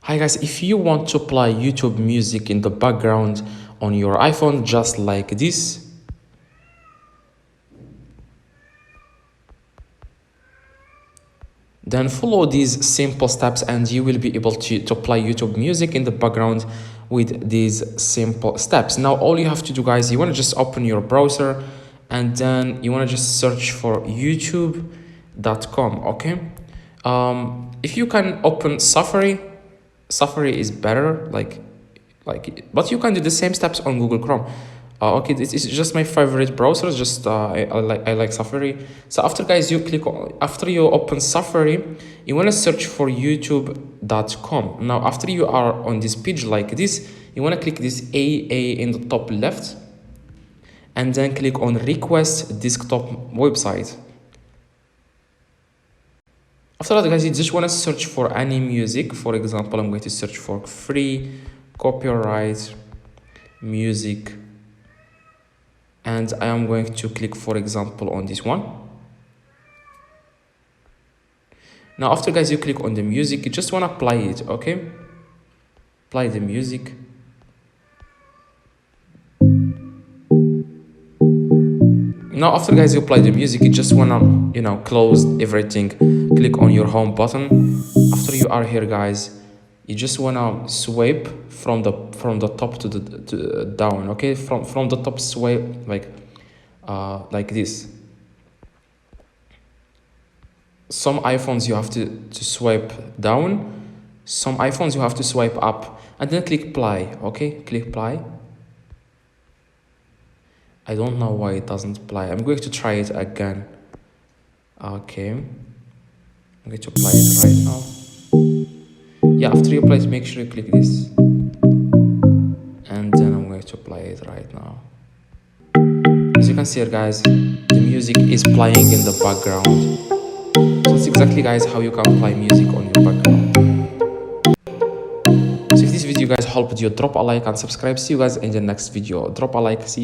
Hi guys, if you want to play YouTube music in the background on your iPhone just like this, then follow these simple steps and you will be able to play YouTube music in the background with these simple steps. Now all you have to do, guys, you want to just open your browser and then you want to just search for youtube.com. okay, if you can open Safari is better, but you can do the same steps on Google Chrome. Okay, this is just my favorite browser. Just I like Safari. So after, guys, after you open Safari, you want to search for youtube.com. Now after you are on this page like this, you want to click this A in the top left and then click on request desktop website. After that, guys, you just want to search for any music. For example, I'm going to search for free copyright music, and I am going to click, for example, on this one. Now after, guys, you click on the music, you just want to play it. Okay, play the music. Now after, guys, you play the music, you just want to close everything, click on your home button. After you are here, guys, you just want to swipe from the top to the down. Okay, from the top, swipe like this. Some iPhones you have to swipe down, some iPhones you have to swipe up, and then click play. Okay, click play. I don't know why it doesn't play. I'm going to try it again. Okay, I'm going to play it right now. Yeah, after you play it, make sure you click this, and then I'm going to play it right now. As you can see here, guys, the music is playing in the background. So that's exactly, guys, how you can play music on your background. So if this video, guys, helped you, drop a like and subscribe. See you guys in the next video. Drop a like. See you.